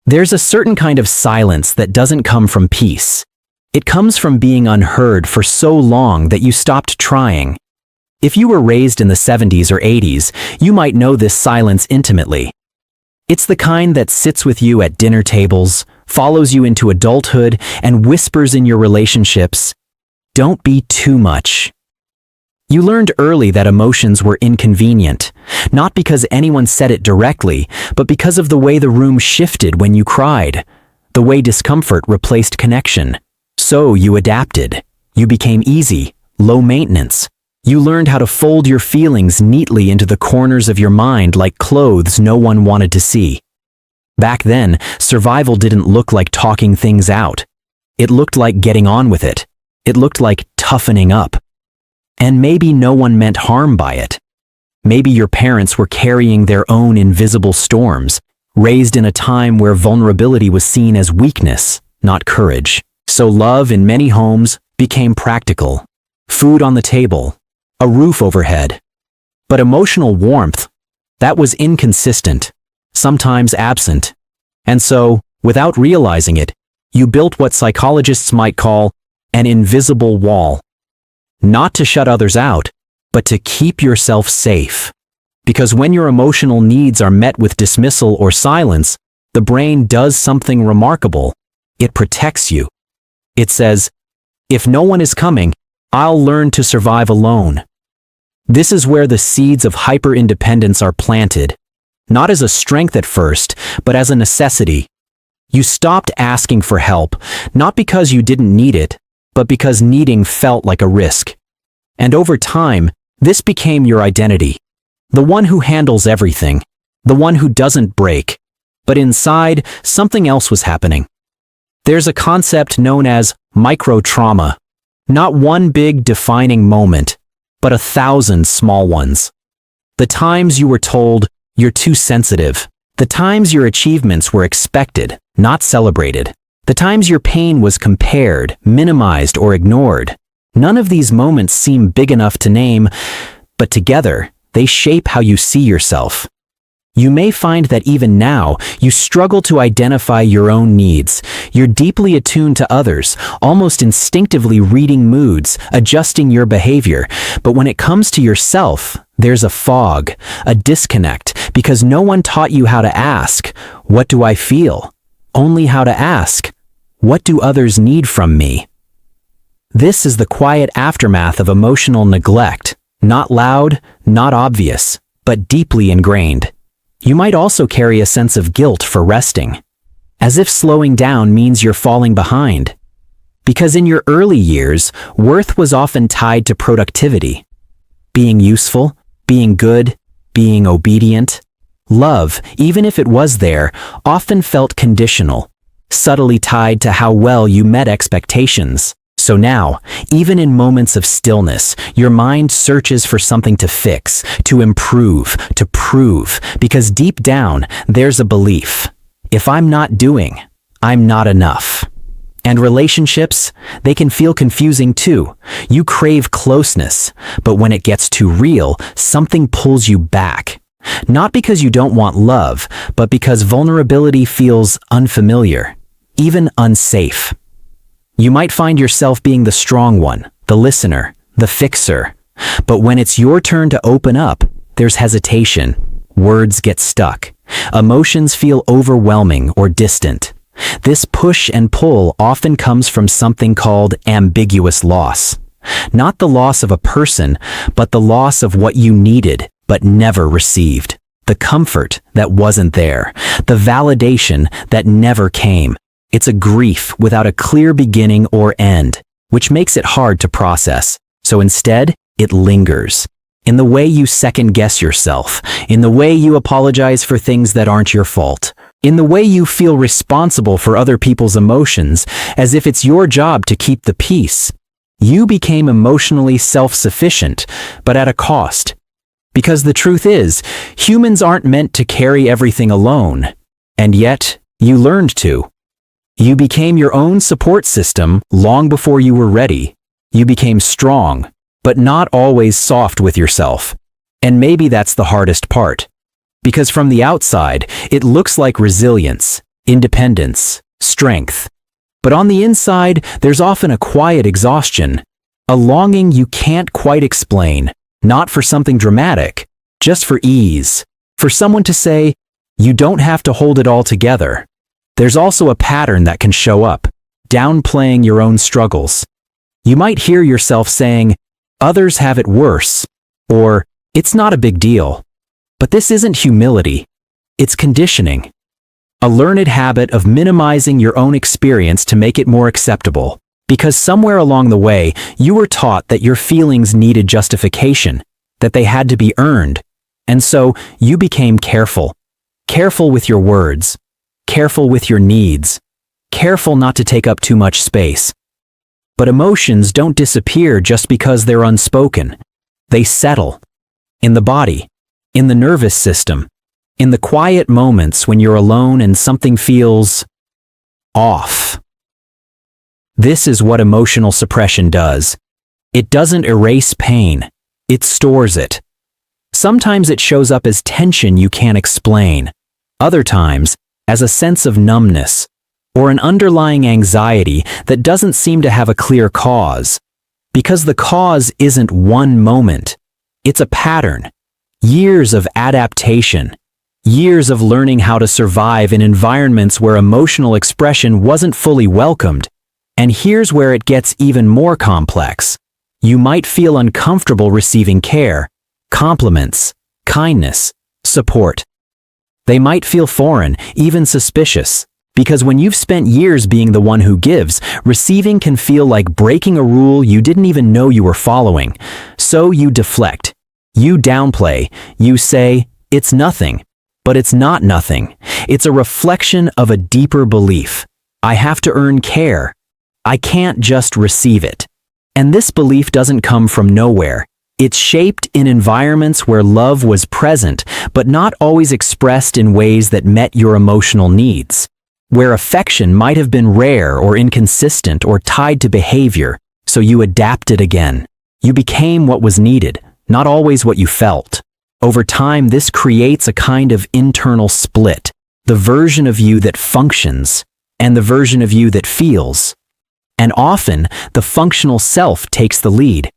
There's a certain kind of silence that doesn't come from peace. It comes from being unheard for so long that you stopped trying. If you were raised in the 70s or 80s, you might know this silence intimately. It's the kind that sits with you at dinner tables, follows you into adulthood, and whispers in your relationships, "Don't be too much." You learned early that emotions were inconvenient, not because anyone said it directly, but because of the way the room shifted when you cried, the way discomfort replaced connection. So you adapted. You became easy, low maintenance. You learned how to fold your feelings neatly into the corners of your mind like clothes no one wanted to see. Back then, survival didn't look like talking things out. It looked like getting on with it. It looked like toughening up. And maybe no one meant harm by it. Maybe your parents were carrying their own invisible storms, raised in a time where vulnerability was seen as weakness, not courage. So love in many homes became practical. Food on the table, a roof overhead. But emotional warmth, that was inconsistent, sometimes absent. And so, without realizing it, you built what psychologists might call an invisible wall. Not to shut others out, but to keep yourself safe. Because when your emotional needs are met with dismissal or silence, the brain does something remarkable. It protects you. It says, if no one is coming, I'll learn to survive alone. This is where the seeds of hyper-independence are planted, not as a strength at first, but as a necessity. You stopped asking for help, not because you didn't need it, but because needing felt like a risk. And over time, this became your identity. The one who handles everything, the one who doesn't break. But inside, something else was happening. There's a concept known as micro-trauma. Not one big defining moment, but 1,000 small ones. The times you were told, you're too sensitive. The times your achievements were expected, not celebrated. The times your pain was compared, minimized, or ignored. None of these moments seem big enough to name, but together, they shape how you see yourself. You may find that even now, you struggle to identify your own needs. You're deeply attuned to others, almost instinctively reading moods, adjusting your behavior. But when it comes to yourself, there's a fog, a disconnect, because no one taught you how to ask, "What do I feel?" Only how to ask, "What do others need from me?" This is the quiet aftermath of emotional neglect, not loud, not obvious, but deeply ingrained. You might also carry a sense of guilt for resting, as if slowing down means you're falling behind. Because in your early years, worth was often tied to productivity. Being useful, being good, being obedient. Love, even if it was there, often felt conditional, subtly tied to how well you met expectations. So now, even in moments of stillness, your mind searches for something to fix, to improve, to prove, because deep down, there's a belief. If I'm not doing, I'm not enough. And relationships, they can feel confusing too. You crave closeness, but when it gets too real, something pulls you back. Not because you don't want love, but because vulnerability feels unfamiliar, even unsafe. You might find yourself being the strong one, the listener, the fixer. But when it's your turn to open up, there's hesitation. Words get stuck. Emotions feel overwhelming or distant. This push and pull often comes from something called ambiguous loss. Not the loss of a person, but the loss of what you needed but never received. The comfort that wasn't there. The validation that never came. It's a grief without a clear beginning or end, which makes it hard to process. So instead, it lingers. In the way you second-guess yourself, in the way you apologize for things that aren't your fault, in the way you feel responsible for other people's emotions, as if it's your job to keep the peace. You became emotionally self-sufficient, but at a cost. Because the truth is, humans aren't meant to carry everything alone. And yet, you learned to. You became your own support system long before you were ready. You became strong, but not always soft with yourself. And maybe that's the hardest part. Because from the outside, it looks like resilience. independence, strength. But on the inside, there's often a quiet exhaustion, a longing you can't quite explain, not for something dramatic, just for ease, for someone to say, you don't have to hold it all together. There's also a pattern that can show up, downplaying your own struggles. You might hear yourself saying, others have it worse, or it's not a big deal. But this isn't humility, it's conditioning. A learned habit of minimizing your own experience to make it more acceptable, because somewhere along the way, you were taught that your feelings needed justification, that they had to be earned, and so you became careful. Careful with your words, careful with your needs, careful not to take up too much space. But emotions don't disappear just because they're unspoken. They settle. In the body, in the nervous system, in the quiet moments when you're alone and something feels off. This is what emotional suppression does. It doesn't erase pain, it stores it. Sometimes it shows up as tension you can't explain. Other times, as a sense of numbness, or an underlying anxiety that doesn't seem to have a clear cause. Because the cause isn't one moment, it's a pattern. Years of adaptation. Years of learning how to survive in environments where emotional expression wasn't fully welcomed. And here's where it gets even more complex. You might feel uncomfortable receiving care, compliments, kindness, support. They might feel foreign, even suspicious. Because when you've spent years being the one who gives, receiving can feel like breaking a rule you didn't even know you were following. So you deflect. You downplay. You say, it's nothing. But it's not nothing. It's a reflection of a deeper belief. I have to earn care. I can't just receive it. And this belief doesn't come from nowhere. It's shaped in environments where love was present, but not always expressed in ways that met your emotional needs. Where affection might have been rare or inconsistent or tied to behavior, so you adapted again. You became what was needed, not always what you felt. Over time, this creates a kind of internal split, the version of you that functions and the version of you that feels. And often, the functional self takes the lead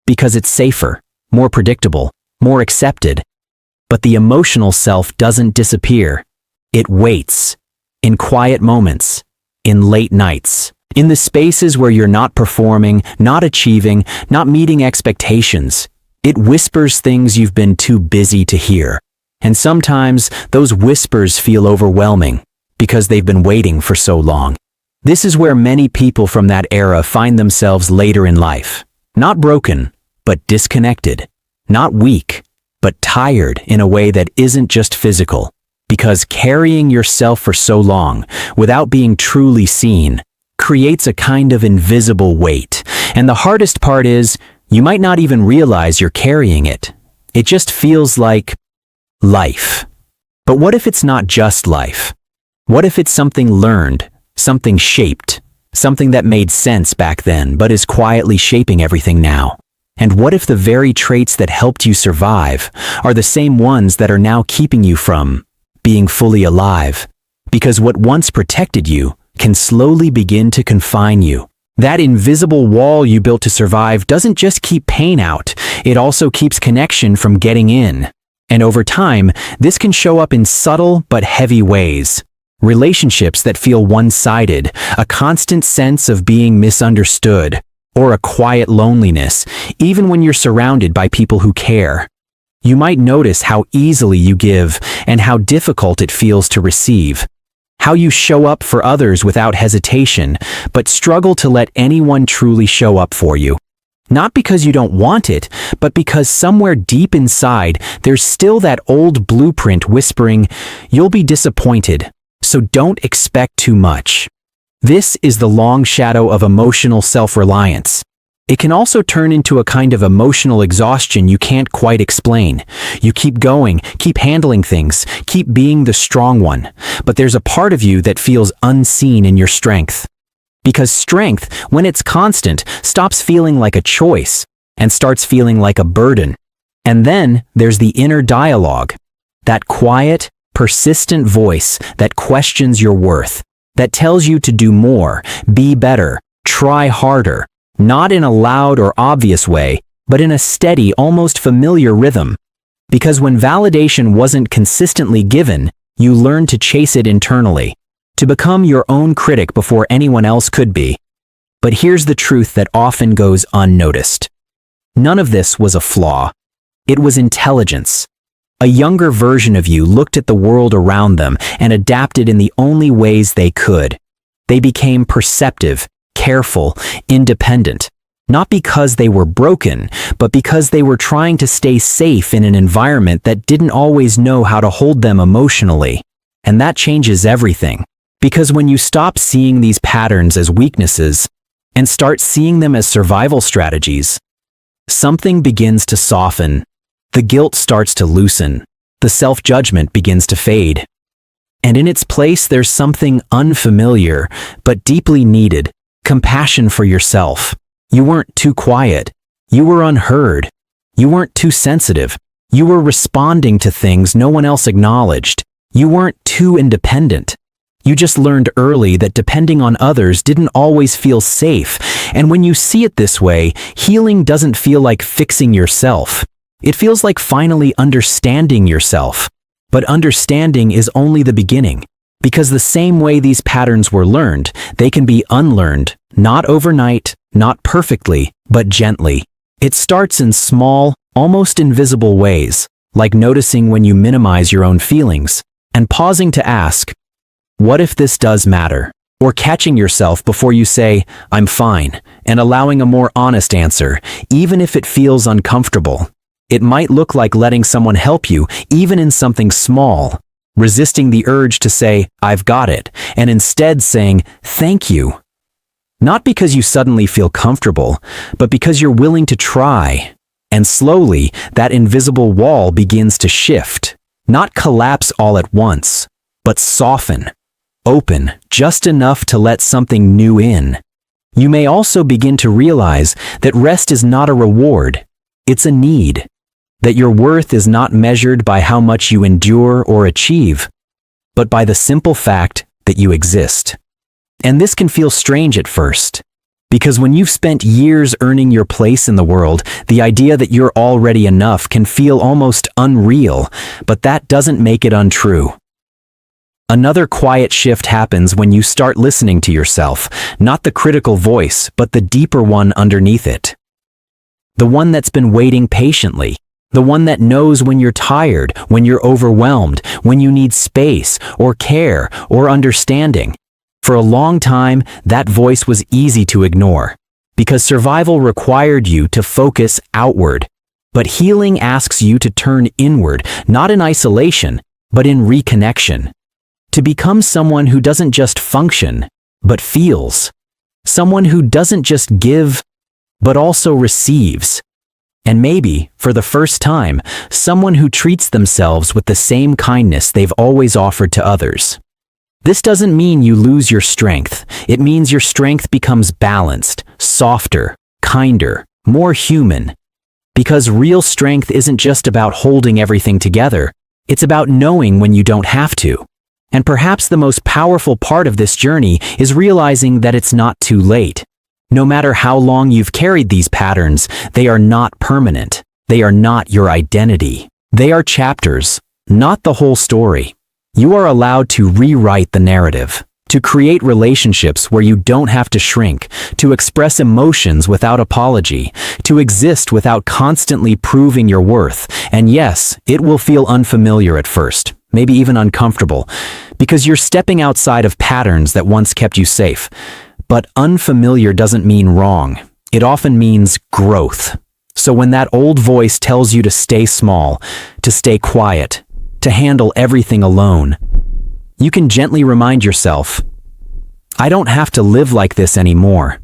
because it's safer, more predictable, more accepted. But the emotional self doesn't disappear. It waits. In quiet moments, in late nights, in the spaces where you're not performing, not achieving, not meeting expectations. It whispers things you've been too busy to hear. And sometimes those whispers feel overwhelming because they've been waiting for so long. This is where many people from that era find themselves later in life. Not broken, but disconnected. Not weak, but tired in a way that isn't just physical. Because carrying yourself for so long, without being truly seen, creates a kind of invisible weight. And the hardest part is, you might not even realize you're carrying it. It just feels like life. But what if it's not just life? What if it's something learned, something shaped, something that made sense back then but is quietly shaping everything now? And what if the very traits that helped you survive are the same ones that are now keeping you from being fully alive? Because what once protected you can slowly begin to confine you. That invisible wall you built to survive doesn't just keep pain out, it also keeps connection from getting in. And over time, this can show up in subtle but heavy ways. Relationships that feel one-sided, a constant sense of being misunderstood, or a quiet loneliness, even when you're surrounded by people who care. You might notice how easily you give and how difficult it feels to receive. How you show up for others without hesitation, but struggle to let anyone truly show up for you. Not because you don't want it, but because somewhere deep inside, there's still that old blueprint whispering, you'll be disappointed, so don't expect too much. This is the long shadow of emotional self-reliance. It can also turn into a kind of emotional exhaustion you can't quite explain. You keep going, keep handling things, keep being the strong one, but there's a part of you that feels unseen in your strength. Because strength, when it's constant, stops feeling like a choice and starts feeling like a burden. And then there's the inner dialogue, that quiet, persistent voice that questions your worth, that tells you to do more, be better, try harder, not in a loud or obvious way, but in a steady, almost familiar rhythm. Because when validation wasn't consistently given, you learned to chase it internally, to become your own critic before anyone else could be. But here's the truth that often goes unnoticed. None of this was a flaw. It was intelligence. A younger version of you looked at the world around them and adapted in the only ways they could. They became perceptive, careful, independent, not because they were broken, but because they were trying to stay safe in an environment that didn't always know how to hold them emotionally. And that changes everything. Because when you stop seeing these patterns as weaknesses and start seeing them as survival strategies, something begins to soften. The guilt starts to loosen. The self-judgment begins to fade. And in its place, there's something unfamiliar, but deeply needed: compassion for yourself. You weren't too quiet. You were unheard. You weren't too sensitive. You were responding to things no one else acknowledged. You weren't too independent. You just learned early that depending on others didn't always feel safe. And when you see it this way, healing doesn't feel like fixing yourself. It feels like finally understanding yourself. But understanding is only the beginning. Because the same way these patterns were learned, they can be unlearned, not overnight, not perfectly, but gently. It starts in small, almost invisible ways, like noticing when you minimize your own feelings, and pausing to ask, what if this does matter? Or catching yourself before you say, I'm fine, and allowing a more honest answer, even if it feels uncomfortable. It might look like letting someone help you, even in something small, resisting the urge to say, I've got it, and instead saying, thank you. Not because you suddenly feel comfortable, but because you're willing to try. And slowly, that invisible wall begins to shift, not collapse all at once, but soften. Open just enough to let something new in. You may also begin to realize that rest is not a reward, it's a need. That your worth is not measured by how much you endure or achieve, but by the simple fact that you exist. And this can feel strange at first, because when you've spent years earning your place in the world, the idea that you're already enough can feel almost unreal, but that doesn't make it untrue. Another quiet shift happens when you start listening to yourself, not the critical voice, but the deeper one underneath it. The one that's been waiting patiently. The one that knows when you're tired, when you're overwhelmed, when you need space, or care, or understanding. For a long time, that voice was easy to ignore, because survival required you to focus outward. But healing asks you to turn inward, not in isolation, but in reconnection. To become someone who doesn't just function, but feels. Someone who doesn't just give, but also receives. And maybe, for the first time, someone who treats themselves with the same kindness they've always offered to others. This doesn't mean you lose your strength. It means your strength becomes balanced, softer, kinder, more human. Because real strength isn't just about holding everything together. It's about knowing when you don't have to. And perhaps the most powerful part of this journey is realizing that it's not too late. No matter how long you've carried these patterns, they are not permanent. They are not your identity. They are chapters, not the whole story. You are allowed to rewrite the narrative, to create relationships where you don't have to shrink, to express emotions without apology, to exist without constantly proving your worth. And yes, it will feel unfamiliar at first, maybe even uncomfortable, because you're stepping outside of patterns that once kept you safe. But unfamiliar doesn't mean wrong. It often means growth. So when that old voice tells you to stay small, to stay quiet, to handle everything alone, you can gently remind yourself, I don't have to live like this anymore.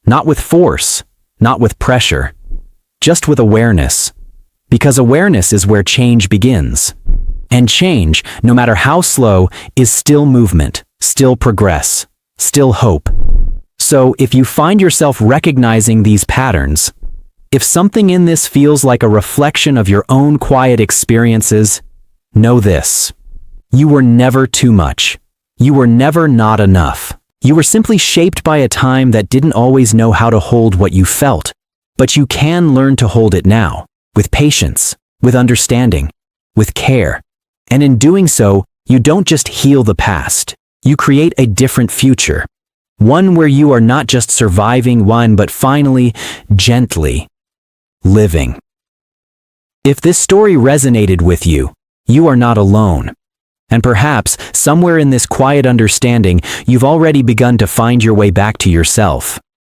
Not with force, not with pressure, just with awareness. Because awareness is where change begins. And change, no matter how slow, is still movement, still progress, still hope. So if you find yourself recognizing these patterns, if something in this feels like a reflection of your own quiet experiences, know this: You were never too much. You were never not enough. You were simply shaped by a time that didn't always know how to hold what you felt. But you can learn to hold it now, with patience, with understanding, with care. And in doing so, you don't just heal the past. You create a different future. One where you are not just surviving one, but finally, gently, living. If this story resonated with you, you are not alone. And perhaps, somewhere in this quiet understanding, you've already begun to find your way back to yourself.